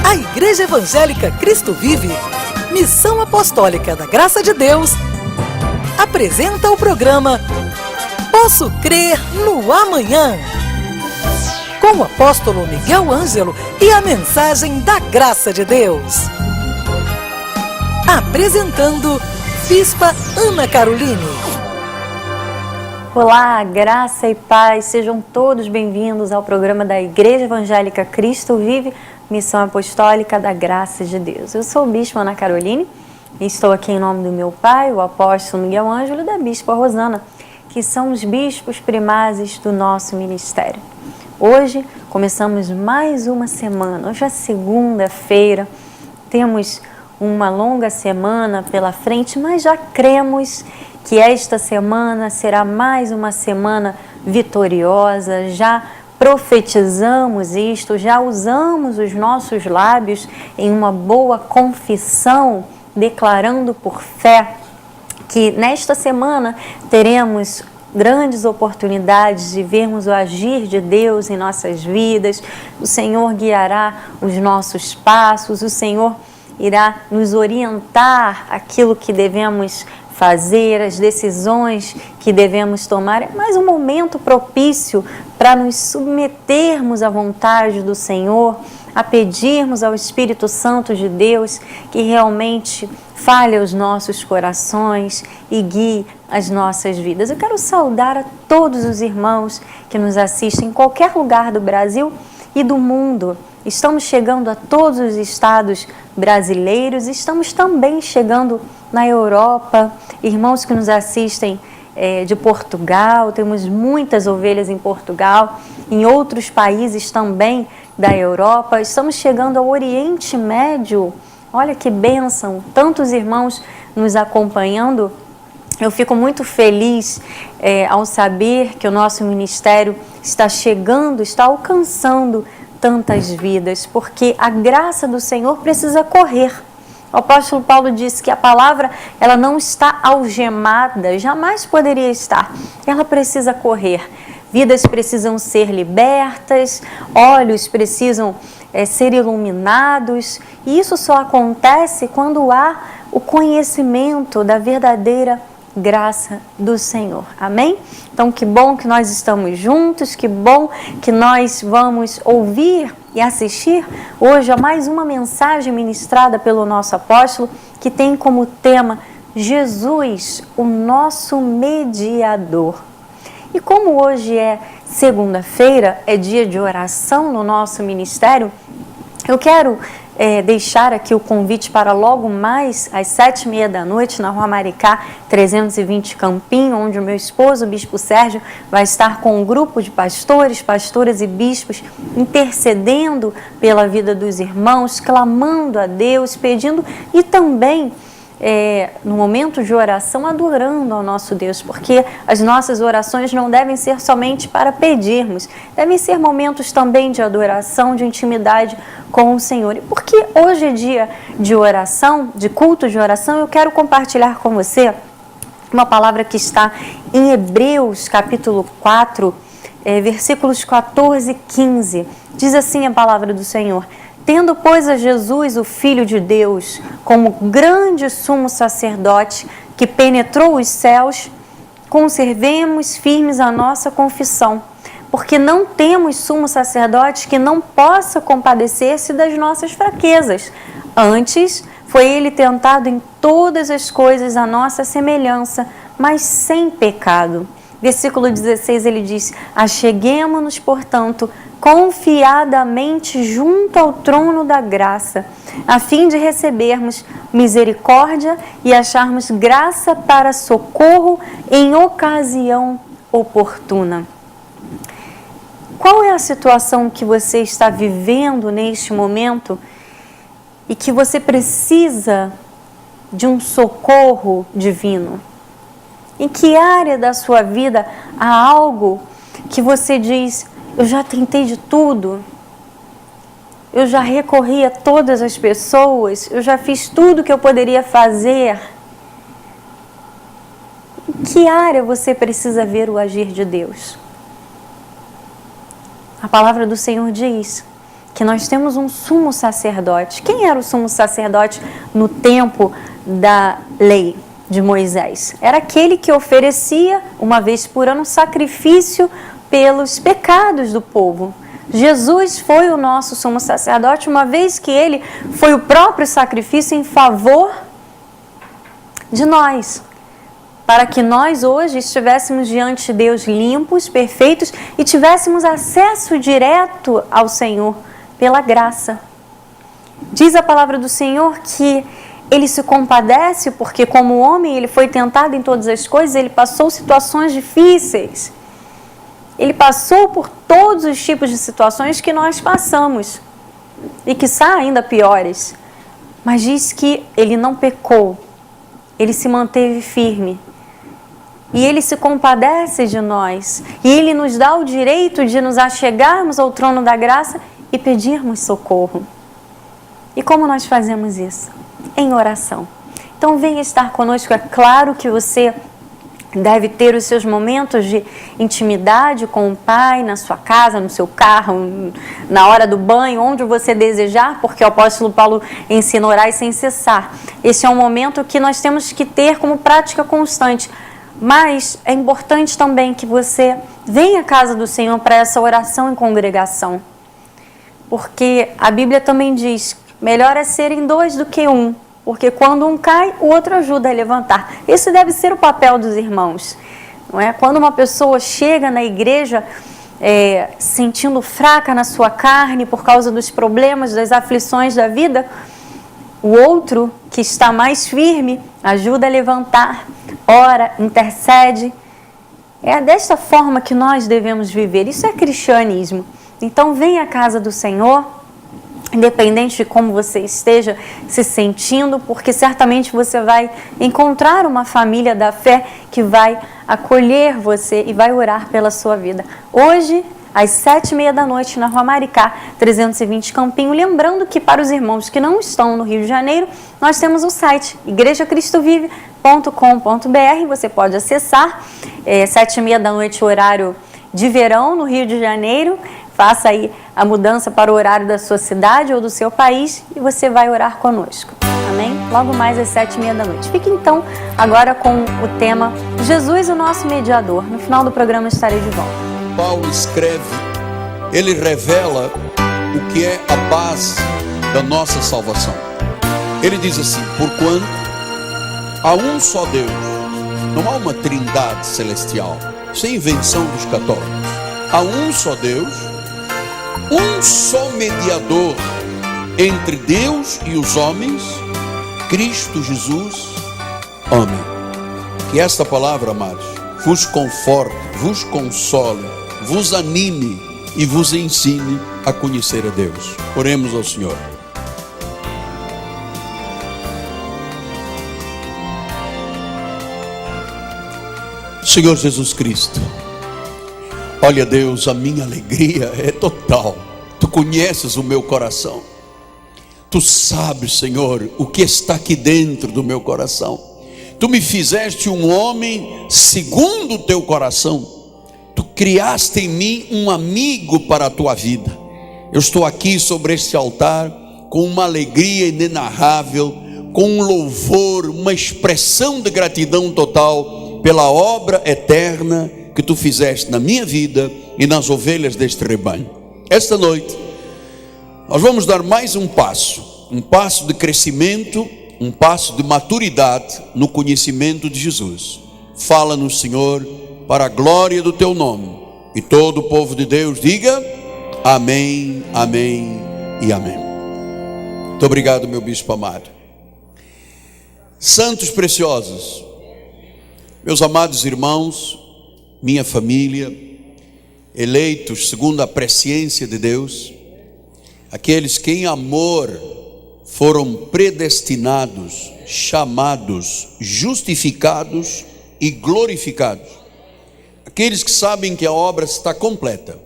A Igreja Evangélica Cristo Vive, Missão Apostólica da Graça de Deus, apresenta o programa Posso Crer no Amanhã, com o apóstolo Miguel Ângelo e a mensagem da Graça de Deus. Apresentando Bispa Ana Caroline. Olá, graça e paz, sejam todos bem-vindos ao programa da Igreja Evangélica Cristo Vive, Missão Apostólica da Graça de Deus. Eu sou o Bispa Ana Caroline e estou aqui em nome do meu pai, o apóstolo Miguel Ângelo, e da Bispa Rosana, que são os bispos primazes do nosso ministério. Hoje começamos mais uma semana, hoje é segunda-feira, temos uma longa semana pela frente, mas já cremos que esta semana será mais uma semana vitoriosa, já profetizamos isto, já usamos os nossos lábios em uma boa confissão, declarando por fé que nesta semana teremos grandes oportunidades de vermos o agir de Deus em nossas vidas. O Senhor guiará os nossos passos, o Senhor irá nos orientar aquilo que devemos fazer, as decisões que devemos tomar. É mais um momento propício para nos submetermos à vontade do Senhor, a pedirmos ao Espírito Santo de Deus que realmente fale aos nossos corações e guie as nossas vidas. Eu quero saudar a todos os irmãos que nos assistem em qualquer lugar do Brasil e do mundo. Estamos chegando a todos os estados brasileiros, estamos também chegando na Europa, irmãos que nos assistem de Portugal, temos muitas ovelhas em Portugal, em outros países também da Europa, estamos chegando ao Oriente Médio. Olha que bênção, tantos irmãos nos acompanhando. Eu fico muito feliz ao saber que o nosso ministério está chegando, está alcançando tantas vidas, porque a graça do Senhor precisa correr. O apóstolo Paulo disse que a palavra ela não está algemada, jamais poderia estar. Ela precisa correr. Vidas precisam ser libertas, olhos precisam ser iluminados, e isso só acontece quando há o conhecimento da verdadeira graça do Senhor. Amém? Então, que bom que nós estamos juntos, que bom que nós vamos ouvir e assistir hoje a mais uma mensagem ministrada pelo nosso apóstolo, que tem como tema Jesus, o nosso mediador. E como hoje é segunda-feira, é dia de oração no nosso ministério, eu quero deixar aqui o convite para logo mais às 7h30 da noite na Rua Maricá 320 Campinho, onde o meu esposo, o Bispo Sérgio, vai estar com um grupo de pastores, pastoras e bispos intercedendo pela vida dos irmãos, clamando a Deus, pedindo e também no momento de oração, adorando ao nosso Deus, porque as nossas orações não devem ser somente para pedirmos, devem ser momentos também de adoração, de intimidade com o Senhor. E porque hoje é dia de oração, de culto de oração, eu quero compartilhar com você uma palavra que está em Hebreus, capítulo 4, versículos 14 e 15. Diz assim a palavra do Senhor: tendo, pois, a Jesus, o Filho de Deus, como grande sumo sacerdote que penetrou os céus, conservemos firmes a nossa confissão, porque não temos sumo sacerdote que não possa compadecer-se das nossas fraquezas. Antes, foi ele tentado em todas as coisas à nossa semelhança, mas sem pecado. Versículo 16, ele diz: acheguemo-nos, portanto, confiadamente junto ao trono da graça, a fim de recebermos misericórdia e acharmos graça para socorro em ocasião oportuna. Qual é a situação que você está vivendo neste momento e que você precisa de um socorro divino? Em que área da sua vida há algo que você diz: eu já tentei de tudo, eu já recorri a todas as pessoas, eu já fiz tudo que eu poderia fazer? Em que área você precisa ver o agir de Deus? A palavra do Senhor diz que nós temos um sumo sacerdote. Quem era o sumo sacerdote no tempo da lei de Moisés? Era aquele que oferecia uma vez por ano sacrifício pelos pecados do povo. Jesus foi o nosso sumo sacerdote, uma vez que ele foi o próprio sacrifício em favor de nós, para que nós hoje estivéssemos diante de Deus limpos, perfeitos e tivéssemos acesso direto ao Senhor pela graça. Diz a palavra do Senhor que ele se compadece porque, como homem, ele foi tentado em todas as coisas, ele passou situações difíceis. Ele passou por todos os tipos de situações que nós passamos e que são ainda piores. Mas diz que ele não pecou, ele se manteve firme. E ele se compadece de nós. E ele nos dá o direito de nos achegarmos ao trono da graça e pedirmos socorro. E como nós fazemos isso? Em oração. Então venha estar conosco. É claro que você deve ter os seus momentos de intimidade com o Pai, na sua casa, no seu carro, na hora do banho, onde você desejar, porque o apóstolo Paulo ensina a orar sem cessar. Esse é um momento que nós temos que ter como prática constante. Mas é importante também que você venha à casa do Senhor para essa oração em congregação. Porque a Bíblia também diz, melhor é serem dois do que um. Porque quando um cai, o outro ajuda a levantar. Esse deve ser o papel dos irmãos. Não é? Quando uma pessoa chega na igreja sentindo fraca na sua carne por causa dos problemas, das aflições da vida, o outro que está mais firme ajuda a levantar, ora, intercede. É desta forma que nós devemos viver. Isso é cristianismo. Então venha à casa do Senhor, independente de como você esteja se sentindo, porque certamente você vai encontrar uma família da fé que vai acolher você e vai orar pela sua vida. Hoje, às 7h30 na Rua Maricá, 320 Campinho. Lembrando que para os irmãos que não estão no Rio de Janeiro, nós temos o site igrejacristovive.com.br. Você pode acessar, 7h30 horário de verão no Rio de Janeiro. Faça aí a mudança para o horário da sua cidade ou do seu país e você vai orar conosco. Amém? Logo mais às 7h30. Fique então agora com o tema Jesus, o nosso mediador. No final do programa estarei de volta. Paulo escreve, ele revela o que é a base da nossa salvação. Ele diz assim: porquanto há um só Deus, não há uma trindade celestial, isso é invenção dos católicos. Há um só Deus, um só mediador entre Deus e os homens, Cristo Jesus, homem. Que esta palavra, amados, vos conforte, vos console, vos anime e vos ensine a conhecer a Deus. Oremos ao Senhor. Senhor Jesus Cristo, olha, Deus, a minha alegria é total. Tu conheces o meu coração. Tu sabes, Senhor, o que está aqui dentro do meu coração. Tu me fizeste um homem segundo o teu coração. Tu criaste em mim um amigo para a tua vida. Eu estou aqui sobre este altar com uma alegria inenarrável, com um louvor, uma expressão de gratidão total pela obra eterna que tu fizeste na minha vida e nas ovelhas deste rebanho. Esta noite nós vamos dar mais um passo de crescimento, um passo de maturidade no conhecimento de Jesus. Fala-nos, Senhor, para a glória do teu nome. E todo o povo de Deus diga amém, amém e amém. Muito obrigado, meu bispo amado. Santos preciosos, meus amados irmãos, minha família, eleitos segundo a presciência de Deus, aqueles que em amor foram predestinados, chamados, justificados e glorificados, aqueles que sabem que a obra está completa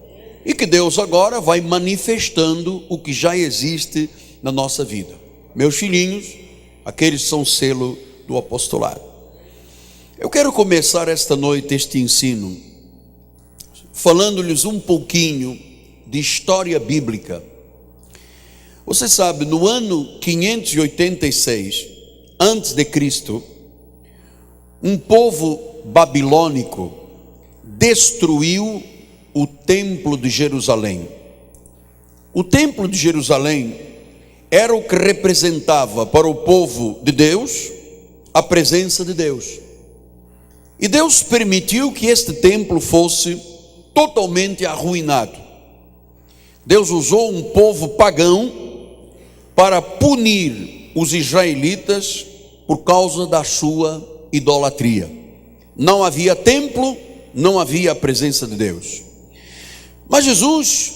e que Deus agora vai manifestando o que já existe na nossa vida. Meus filhinhos, aqueles que são selo do apostolado. Eu quero começar esta noite este ensino falando-lhes um pouquinho de história bíblica, Você sabe, no ano 586 antes de Cristo, um povo babilônico destruiu o templo de Jerusalém. O templo de Jerusalém era o que representava para o povo de Deus a presença de Deus. E Deus permitiu que este templo fosse totalmente arruinado. Deus usou um povo pagão para punir os israelitas por causa da sua idolatria. Não havia templo, não havia a presença de Deus. Mas Jesus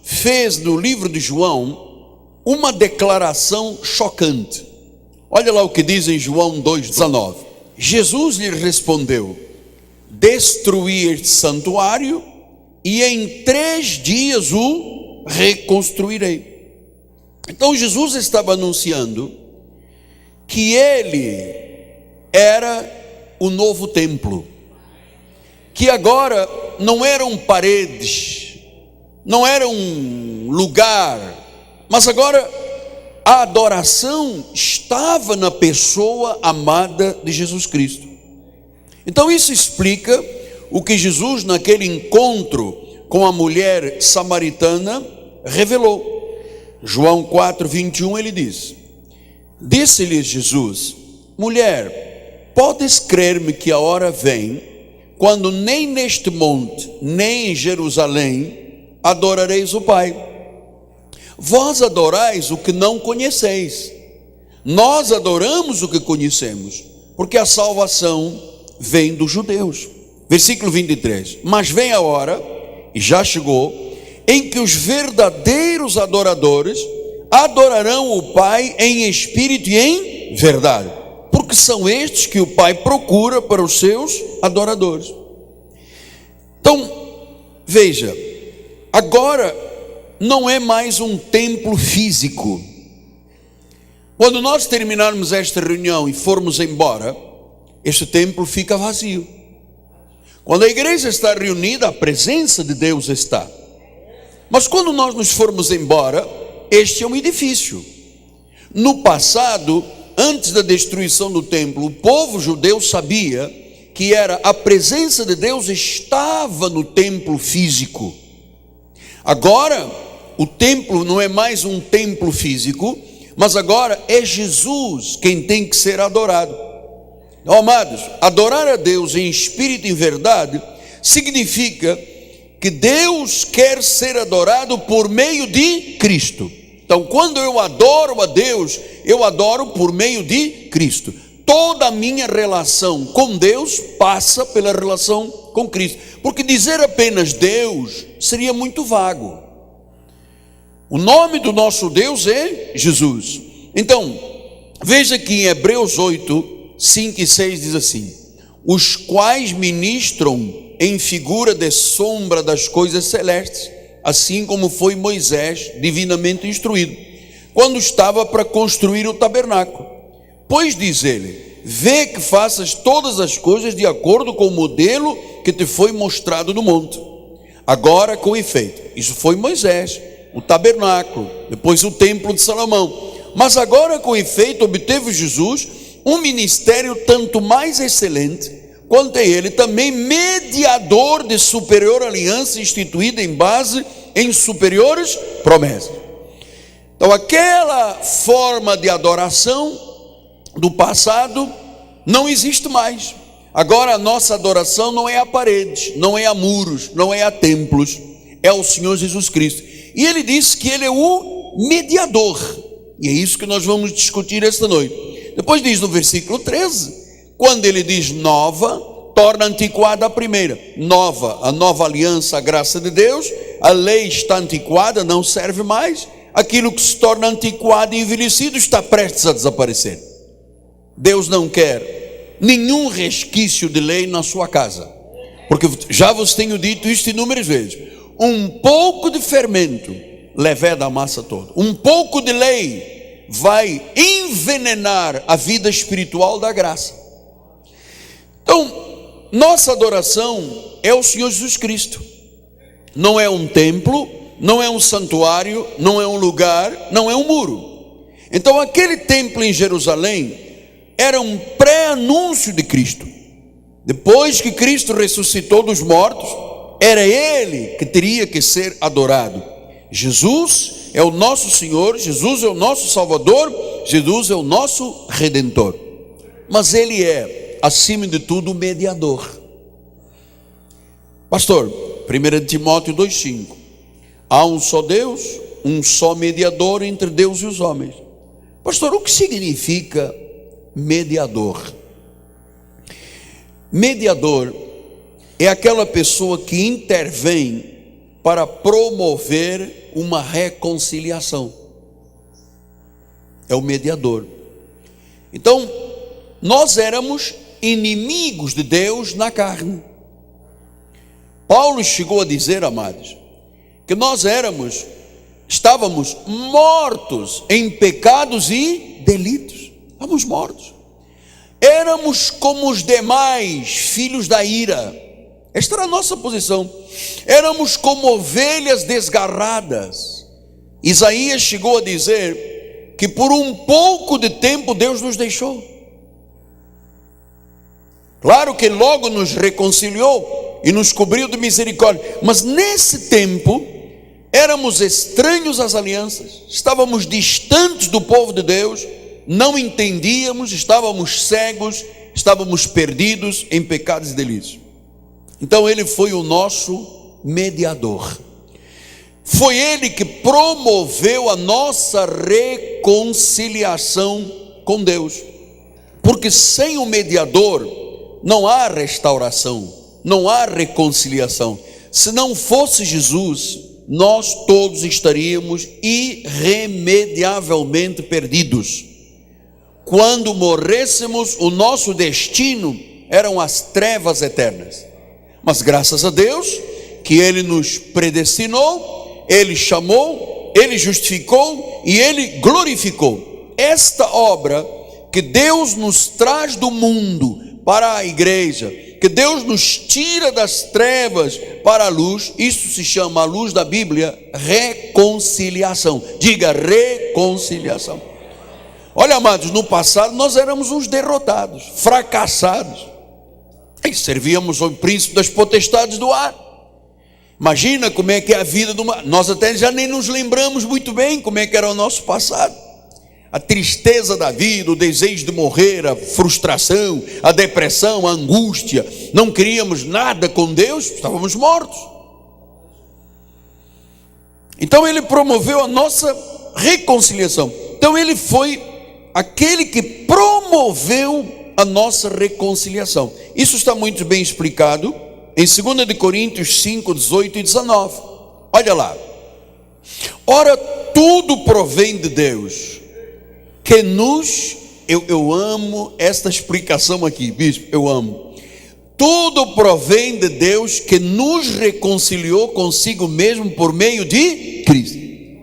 fez no livro de João uma declaração chocante. Olha lá o que diz em João 2,19. Jesus lhe respondeu: destruí este santuário e em 3 dias o reconstruirei. Então Jesus estava anunciando que ele era o novo templo, que agora não eram paredes, não era um lugar, mas agora a adoração estava na pessoa amada de Jesus Cristo. Então isso explica o que Jesus, naquele encontro com a mulher samaritana, revelou. João 4:21, ele diz: disse-lhe Jesus: mulher, podes crer-me que a hora vem, quando nem neste monte, nem em Jerusalém, adorareis o Pai. Vós adorais o que não conheceis, nós adoramos o que conhecemos, porque a salvação vem dos judeus. Versículo 23, mas vem a hora, e já chegou, em que os verdadeiros adoradores adorarão o Pai em espírito e em verdade, porque são estes que o Pai procura para os seus adoradores. Então, veja, agora não é mais um templo físico. Quando nós terminarmos esta reunião e formos embora, este templo fica vazio. Quando a igreja está reunida, a presença de Deus está. Mas quando nós nos formos embora, este é um edifício. No passado, antes da destruição do templo, o povo judeu sabia que a presença de Deus estava no templo físico. Agora, o templo não é mais um templo físico, mas agora é Jesus quem tem que ser adorado. Então, amados, adorar a Deus em espírito e em verdade significa que Deus quer ser adorado por meio de Cristo. Então, quando eu adoro a Deus, eu adoro por meio de Cristo. Toda a minha relação com Deus passa pela relação com Cristo, porque dizer apenas Deus seria muito vago. O nome do nosso Deus é Jesus. Então, veja que em Hebreus 8, 5 e 6 diz assim: os quais ministram em figura de sombra das coisas celestes, assim como foi Moisés divinamente instruído, quando estava para construir o tabernáculo. Pois diz ele: vê que faças todas as coisas de acordo com o modelo que te foi mostrado no monte. Agora, com efeito, isso foi Moisés, o tabernáculo, depois o templo de Salomão. Mas agora, com efeito, obteve Jesus um ministério tanto mais excelente, quanto é ele também mediador de superior aliança, instituída em base em superiores promessas. Então, aquela forma de adoração do passado não existe mais. Agora a nossa adoração não é a paredes, não é a muros, não é a templos, é o Senhor Jesus Cristo. E ele disse que ele é o mediador, e é isso que nós vamos discutir esta noite. Depois diz no versículo 13, quando ele diz nova, torna antiquada a primeira. Nova, a nova aliança, a graça de Deus. A lei está antiquada, não serve mais. Aquilo que se torna antiquado e envelhecido está prestes a desaparecer. Deus não quer nenhum resquício de lei na sua casa, porque já vos tenho dito isto inúmeras vezes: um pouco de fermento leveda a massa toda. Um pouco de lei vai envenenar a vida espiritual da graça. Então, nossa adoração é o Senhor Jesus Cristo. Não é um templo, não é um santuário, não é um lugar, não é um muro. Então aquele templo em Jerusalém era um pré-anúncio de Cristo. Depois que Cristo ressuscitou dos mortos, era Ele que teria que ser adorado. Jesus é o nosso Senhor, Jesus é o nosso Salvador, Jesus é o nosso Redentor. Mas Ele é, acima de tudo, o mediador. Pastor, 1 Timóteo 2,5: há um só Deus, um só mediador entre Deus e os homens. Pastor, o que significa mediador? Mediador é aquela pessoa que intervém para promover uma reconciliação. É o mediador. Então, nós éramos inimigos de Deus na carne. Paulo chegou a dizer, amados, que nós estávamos mortos em pecados e delitos. Estávamos mortos. Éramos como os demais filhos da ira. Esta era a nossa posição. Éramos como ovelhas desgarradas. Isaías chegou a dizer que por um pouco de tempo Deus nos deixou. Claro que logo nos reconciliou e nos cobriu de misericórdia, mas nesse tempo éramos estranhos às alianças, estávamos distantes do povo de Deus, não entendíamos, estávamos cegos, estávamos perdidos em pecados e delitos. Então Ele foi o nosso mediador. Foi Ele que promoveu a nossa reconciliação com Deus. Porque sem o mediador não há restauração, não há reconciliação. Se não fosse Jesus, nós todos estaríamos irremediavelmente perdidos. Quando morrêssemos, o nosso destino eram as trevas eternas. Mas graças a Deus que Ele nos predestinou, Ele chamou, Ele justificou e Ele glorificou. Esta obra que Deus nos traz do mundo para a igreja, que Deus nos tira das trevas para a luz, isso se chama, a luz da Bíblia, reconciliação. Diga, reconciliação. Olha, amados, no passado nós éramos uns derrotados, fracassados, e servíamos ao príncipe das potestades do ar. Imagina como é que é a vida de uma... Nós até já nem nos lembramos muito bem como é que era o nosso passado. A tristeza da vida, o desejo de morrer, a frustração, a depressão, a angústia. Não queríamos nada com Deus, estávamos mortos. Então Ele promoveu a nossa reconciliação. Então Ele foi aquele que promoveu a nossa reconciliação. Isso está muito bem explicado em 2 Coríntios 5, 18 e 19. Olha lá. Ora, tudo provém de Deus, que nos... Eu amo esta explicação aqui, bispo, eu amo. Tudo provém de Deus, que nos reconciliou consigo mesmo por meio de Cristo.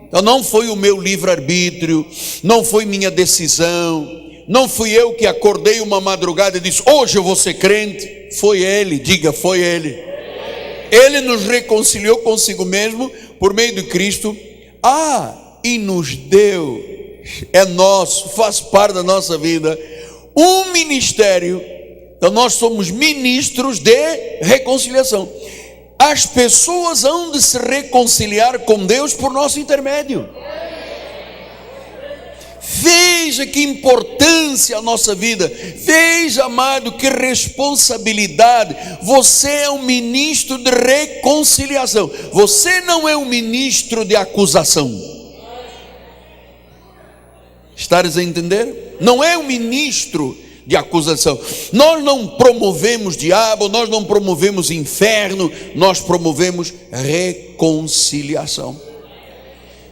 Então não foi o meu livre-arbítrio, não foi minha decisão, não fui eu que acordei uma madrugada e disse, hoje eu vou ser crente. Foi Ele, diga, foi Ele. Ele nos reconciliou consigo mesmo por meio de Cristo. E nos deu, é nosso, faz parte da nossa vida, um ministério. Então nós somos ministros de reconciliação. As pessoas hão de se reconciliar com Deus por nosso intermédio. Veja que importância a nossa vida. Veja, amado, que responsabilidade. Você é um ministro de reconciliação. Você não é um ministro de acusação. Estás a entender? Não é um ministro de acusação. Nós não promovemos diabo, nós não promovemos inferno, nós promovemos reconciliação.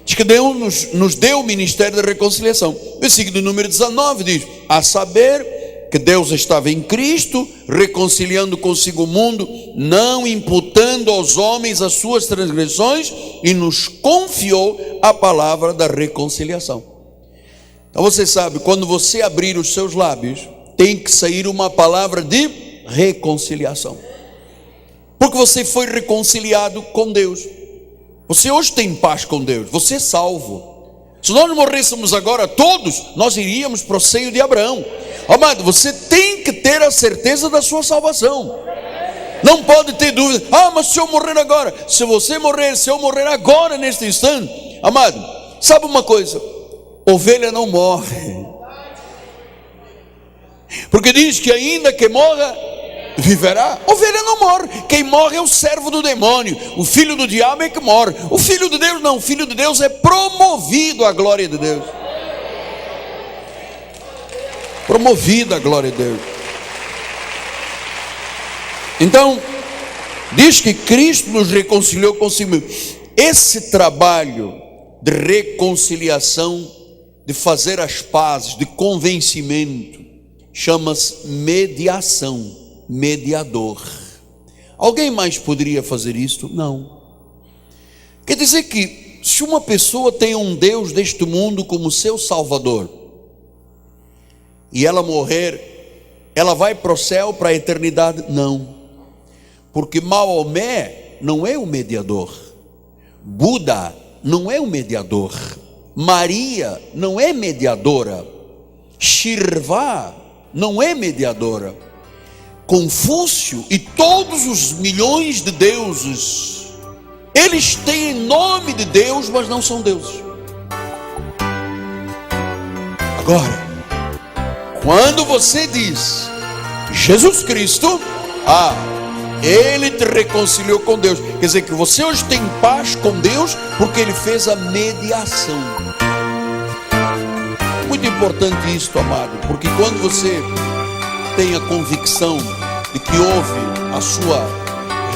Diz que Deus nos deu o ministério da reconciliação. Versículo número 19 diz, a saber que Deus estava em Cristo, reconciliando consigo o mundo, não imputando aos homens as suas transgressões, e nos confiou a palavra da reconciliação. Então você sabe, quando você abrir os seus lábios, tem que sair uma palavra de reconciliação, porque você foi reconciliado com Deus. Você hoje tem paz com Deus, você é salvo. Se nós morrêssemos agora todos, nós iríamos para o seio de Abraão. Amado, você tem que ter a certeza da sua salvação. Não pode ter dúvida. Mas se eu morrer agora, se eu morrer agora neste instante, amado, sabe uma coisa? Ovelha não morre, porque diz que ainda que morra, viverá. Ovelha não morre. Quem morre é o servo do demônio. O filho do diabo é que morre. O filho de Deus não. O filho de Deus é promovido à glória de Deus. Promovido à glória de Deus. Então, diz que Cristo nos reconciliou consigo mesmo. Esse trabalho de reconciliação, de fazer as pazes, de convencimento, chama-se mediação, mediador. Alguém mais poderia fazer isto? Não. Quer dizer que se uma pessoa tem um Deus deste mundo como seu Salvador, e ela morrer, ela vai para o céu, para a eternidade? Não, porque Maomé não é o mediador, Buda não é o mediador, Maria não é mediadora, Shirvá não é mediadora, Confúcio e todos os milhões de deuses, eles têm nome de Deus, mas não são deuses. Agora, quando você diz Jesus Cristo, Ele te reconciliou com Deus, quer dizer que você hoje tem paz com Deus, porque Ele fez a mediação. Muito importante isto, amado, porque quando você tem a convicção de que houve a sua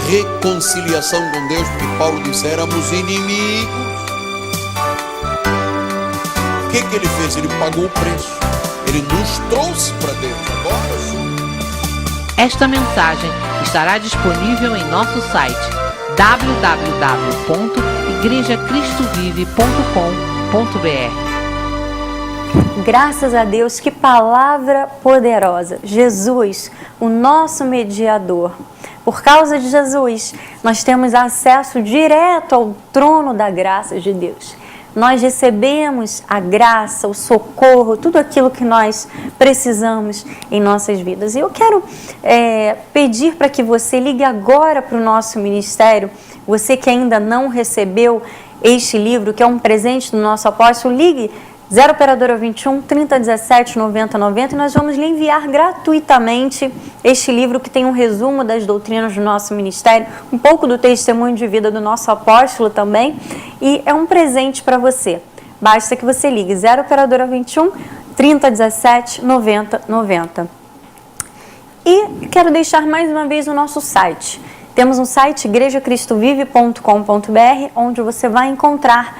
reconciliação com Deus, porque Paulo disse, éramos inimigos, o que Ele fez? Ele pagou o preço, Ele nos trouxe para Deus. Agora sim. Esta mensagem estará disponível em nosso site www.igrejacristovive.com.br. Graças a Deus, que palavra poderosa. Jesus, o nosso mediador. Por causa de Jesus, nós temos acesso direto ao trono da graça de Deus. Nós recebemos a graça, o socorro, tudo aquilo que nós precisamos em nossas vidas. E eu quero pedir para que você ligue agora para o nosso ministério, você que ainda não recebeu este livro, que é um presente do nosso apóstolo, ligue 0 operadora 21 3017 90 90 e nós vamos lhe enviar gratuitamente este livro que tem um resumo das doutrinas do nosso ministério, um pouco do testemunho de vida do nosso apóstolo também, e é um presente para você. Basta que você ligue 0 operadora 21 3017 90 90. E quero deixar mais uma vez o nosso site. Temos um site igrejacristovive.com.br, onde você vai encontrar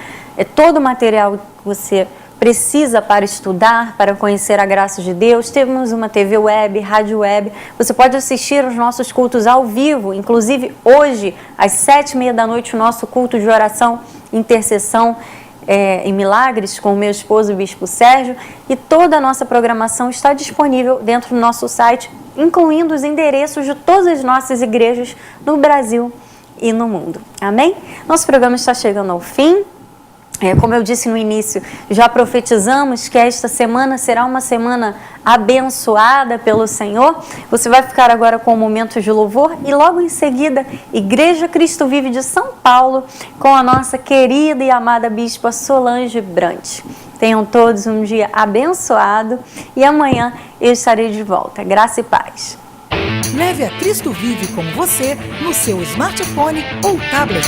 todo o material que você precisa para estudar, para conhecer a graça de Deus. Temos uma TV web, rádio web. Você pode assistir aos nossos cultos ao vivo, inclusive hoje, às 7h30 da noite, o nosso culto de oração, intercessão em milagres com o meu esposo, o Bispo Sérgio. E toda a nossa programação está disponível dentro do nosso site, incluindo os endereços de todas as nossas igrejas no Brasil e no mundo. Amém? Nosso programa está chegando ao fim. Como eu disse no início, já profetizamos que esta semana será uma semana abençoada pelo Senhor. Você vai ficar agora com um momento de louvor e logo em seguida, Igreja Cristo Vive de São Paulo, com a nossa querida e amada Bispa Solange Brant. Tenham todos um dia abençoado e amanhã eu estarei de volta. Graça e paz. Leve a Cristo Vive com você no seu smartphone ou tablet.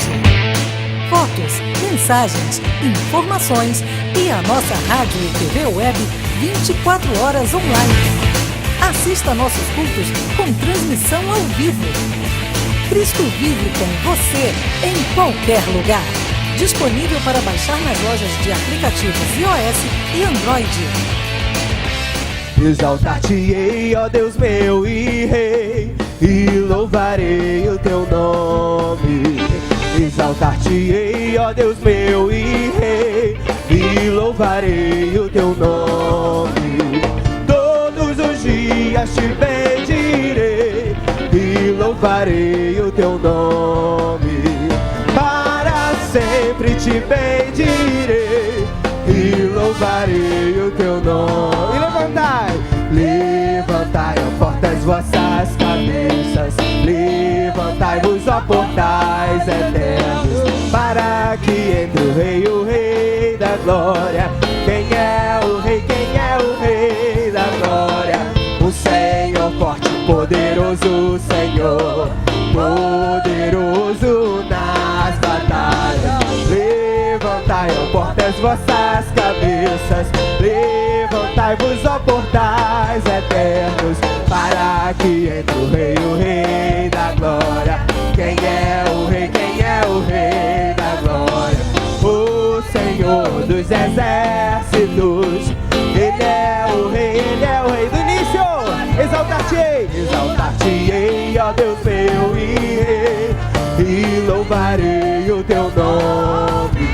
Fotos, mensagens, informações e a nossa rádio e TV web 24 horas online. Assista nossos cultos com transmissão ao vivo. Cristo Vive com você em qualquer lugar. Disponível para baixar nas lojas de aplicativos iOS e Android. Exaltar-te-ei, ó Deus meu e Rei, e louvarei o teu nome. Exaltar-te-ei, ó Deus meu e Rei, e louvarei o teu nome. Todos os dias te bendirei, e louvarei o teu nome. Para sempre louvarei o teu nome. E levantai, ó portas, vossas cabeças. Levantai-vos, ó portais eternos, para que entre o Rei da glória. Quem é o Rei da glória? O Senhor forte, poderoso, Senhor, poderoso nas batalhas. Levantai, ó portas, vossas cabeças. Levantai-vos, ó portais eternos, para que entre o Rei da glória. Quem é o Rei da glória? O Senhor dos exércitos. Ele é o Rei do início. Exaltar-te-ei, ó Deus meu e Rei, e louvarei o teu nome.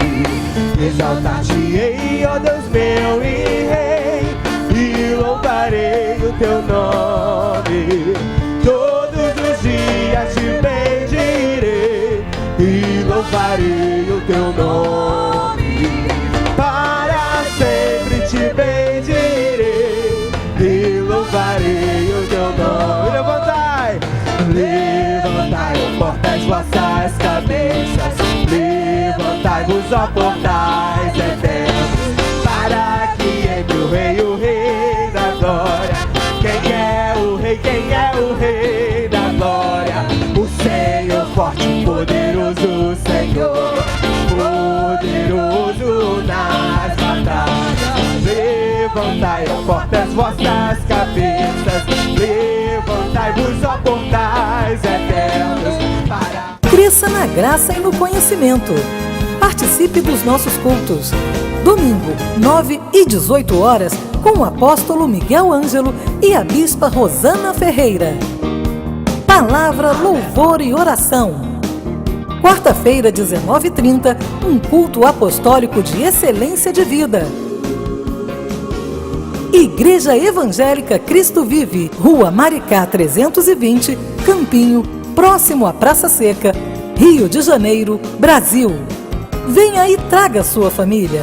Exaltar-te-ei, ó Deus meu e Rei, e louvarei o teu nome. Todos os dias te bendirei e louvarei o teu nome. Para sempre te bendirei e louvarei o teu nome. Levantai, ó portas, vossas cabeças. Levantai-vos, ó portais eternos, para que entre o Rei da glória. Quem é o Rei da glória? O Senhor forte, poderoso, Senhor, poderoso nas batalhas. Levantai, ó portas, vossas cabeças. Levantai-vos, ó portais eternos, para... Cresça na graça e no conhecimento. Participe dos nossos cultos. Domingo, 9 e 18 horas, com o apóstolo Miguel Ângelo e a bispa Rosana Ferreira. Palavra, louvor e oração. Quarta-feira, 19h30, um culto apostólico de excelência de vida. Igreja Evangélica Cristo Vive, Rua Maricá 320, Campinho, próximo à Praça Seca, Rio de Janeiro, Brasil. Venha e traga sua família.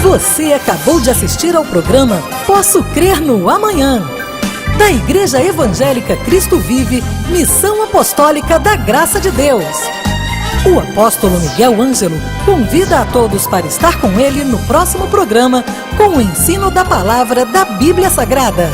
Você acabou de assistir ao programa Posso Crer no Amanhã, da Igreja Evangélica Cristo Vive, Missão Apostólica da Graça de Deus. O apóstolo Miguel Ângelo convida a todos para estar com ele no próximo programa com o ensino da palavra da Bíblia Sagrada.